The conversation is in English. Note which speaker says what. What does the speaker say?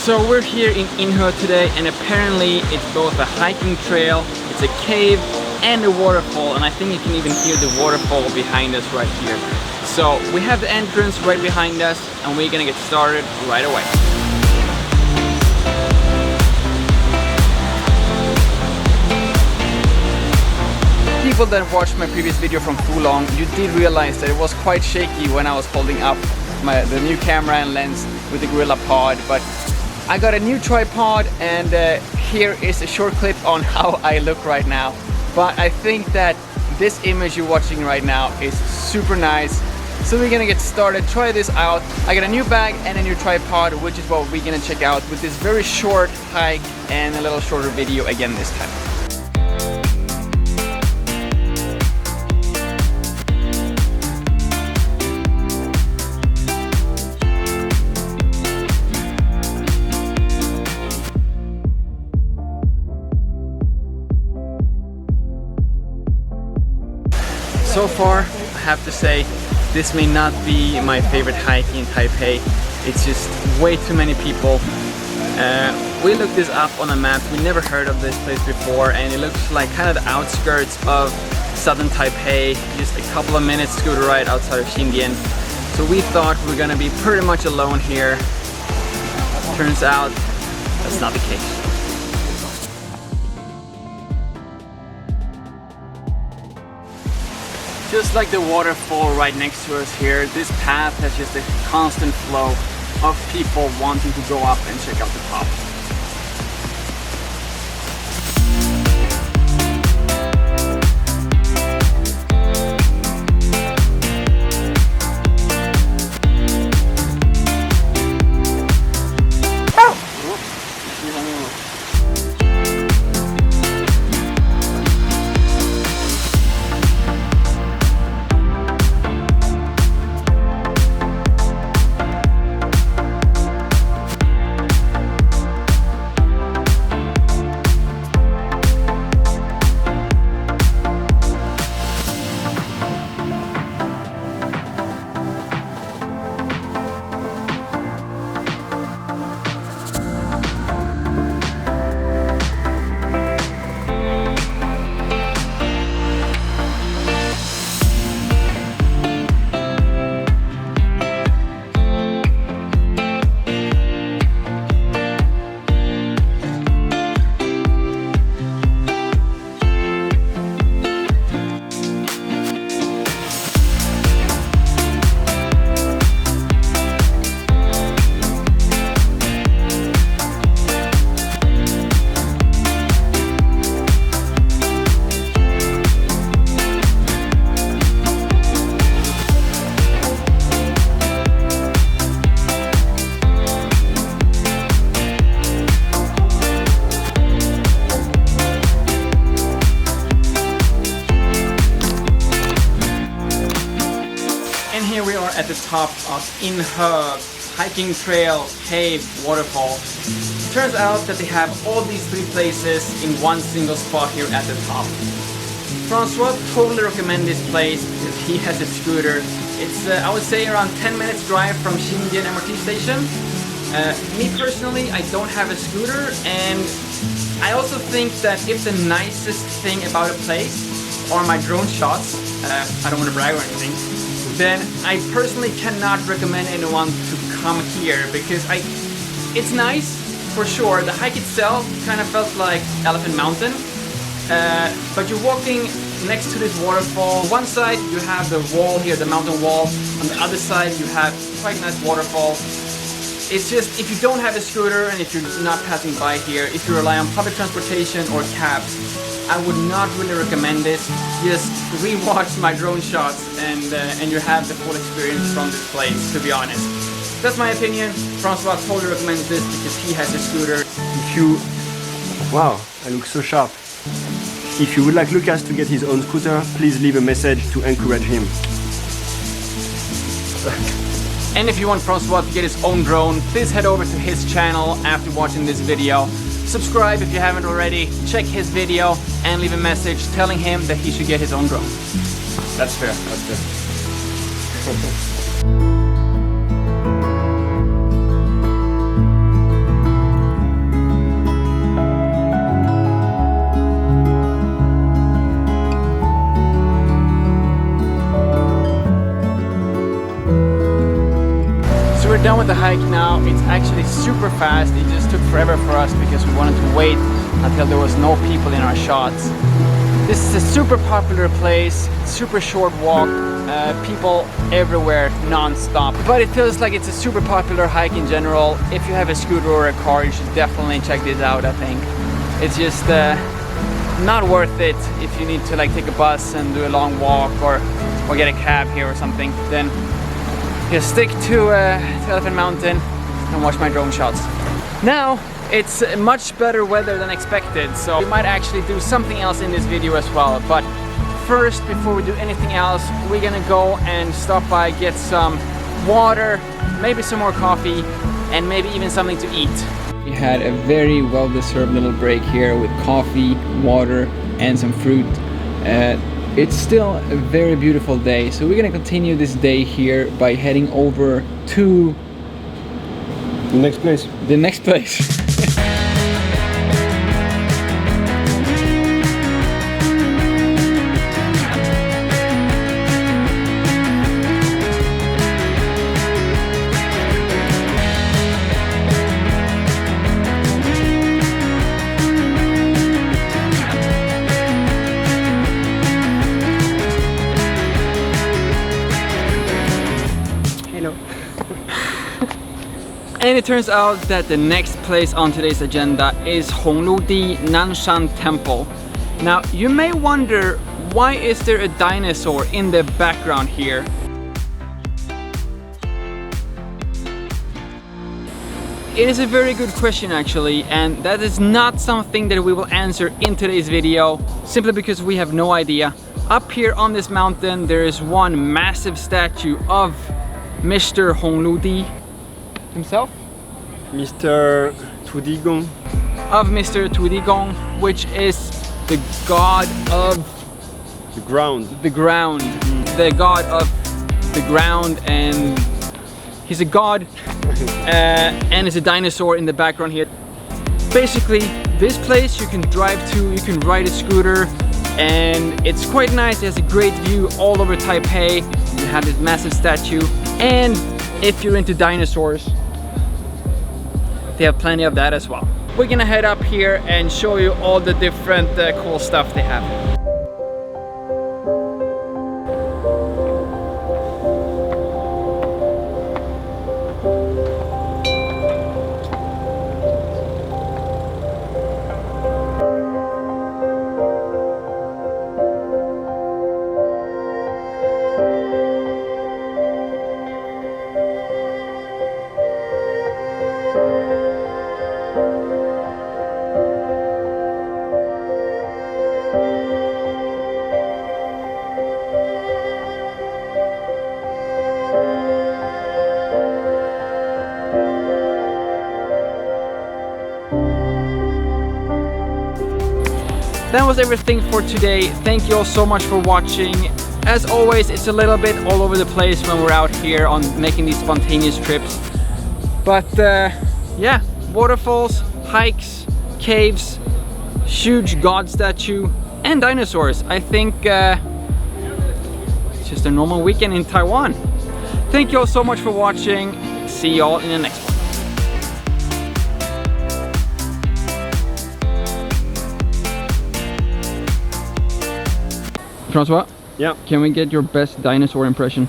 Speaker 1: So we're here in Yinhe today, and apparently it's both a hiking trail, it's a cave, and a waterfall, and I think you can even hear the waterfall behind us right here. So we have the entrance right behind us, and we're gonna get started right away. People that watched my previous video from Fulong, you did realize that it was quite shaky when I was holding up the new camera and lens with the Gorilla Pod, but I got a new tripod, and here is a short clip on how I look right now. But I think that this image you're watching right now is super nice. So we're gonna get started, try this out. I got a new bag and a new tripod, which is what we're gonna check out with this very short hike and a little shorter video again this time. So far, I have to say, this may not be my favorite hike in Taipei. It's just way too many people. We looked this up on a map. We never heard of this place before, and it looks like kind of the outskirts of southern Taipei, just a couple of minutes scooter ride outside of Xindian. So we thought we were gonna be pretty much alone here. Turns out that's not the case. Just like the waterfall right next to us here, this path has just a constant flow of people wanting to go up and check out the top. Here we are at the top of Yinhe hiking trail, cave, waterfall. Turns out that they have all these three places in one single spot here at the top. Francois totally recommend this place because he has a scooter. It's I would say around 10 minutes drive from Xindian MRT station. Me personally, I don't have a scooter, and I also think that if the nicest thing about a place are my drone shots, I don't want to brag or anything, then I personally cannot recommend anyone to come here because it's nice for sure. The hike itself kind of felt like Elephant Mountain, but you're walking next to this waterfall. On one side you have the wall here, the mountain wall. On the other side you have quite nice waterfall. It's just, if you don't have a scooter and if you're not passing by here, if you rely on public transportation or cabs, I would not really recommend this. Just re-watch my drone shots and you have the full experience from this place, to be honest. That's my opinion. Francois totally recommends this because he has a scooter.
Speaker 2: Wow, I look so sharp. If you would like Lukas to get his own scooter, please leave a message to encourage him.
Speaker 1: And if you want Francois to get his own drone, please head over to his channel after watching this video. Subscribe if you haven't already, check his video, and leave a message telling him that he should get his own drone.
Speaker 2: That's fair, that's fair.
Speaker 1: the hike now. It's actually super fast. It just took forever for us because we wanted to wait until there was no people in our shots. This is a super popular place, super short walk, people everywhere non-stop. But it feels like it's a super popular hike in general. If you have a scooter or a car, you should definitely check this out, I think. It's just not worth it if you need to like take a bus and do a long walk or get a cab here or something. Then just stick to Elephant Mountain and watch my drone shots. Now it's much better weather than expected, so we might actually do something else in this video as well. But first, before we do anything else, we're gonna go and stop by, get some water, maybe some more coffee, and maybe even something to eat. We had a very well-deserved little break here with coffee, water, and some fruit. It's still a very beautiful day, so we're gonna continue this day here by heading over to
Speaker 2: The next place.
Speaker 1: the next place. And it turns out that the next place on today's agenda is Hongludi Nanshan Temple. Now, you may wonder, why is there a dinosaur in the background here? It is a very good question actually, and that is not something that we will answer in today's video, simply because we have no idea. Up here on this mountain there is one massive statue of Mr. Hongludi himself?
Speaker 2: Mr. Tudigong.
Speaker 1: Of Mr. Tudigong, which is the god of
Speaker 2: The ground.
Speaker 1: the ground. The god of the ground, and he's a god and it's a dinosaur in the background here. Basically, this place you can drive to, you can ride a scooter, and it's quite nice. It has a great view all over Taipei. You have this massive statue, and if you're into dinosaurs, they have plenty of that as well. We're gonna head up here and show you all the different cool stuff they have. That was everything for today. Thank you all so much for watching. As always, it's a little bit all over the place when we're out here on making these spontaneous trips. But yeah, waterfalls, hikes, caves, huge god statue, and dinosaurs. I think it's just a normal weekend in Taiwan. Thank you all so much for watching. See you all in the next one. Francois?
Speaker 2: Yeah.
Speaker 1: Can we get your best dinosaur impression?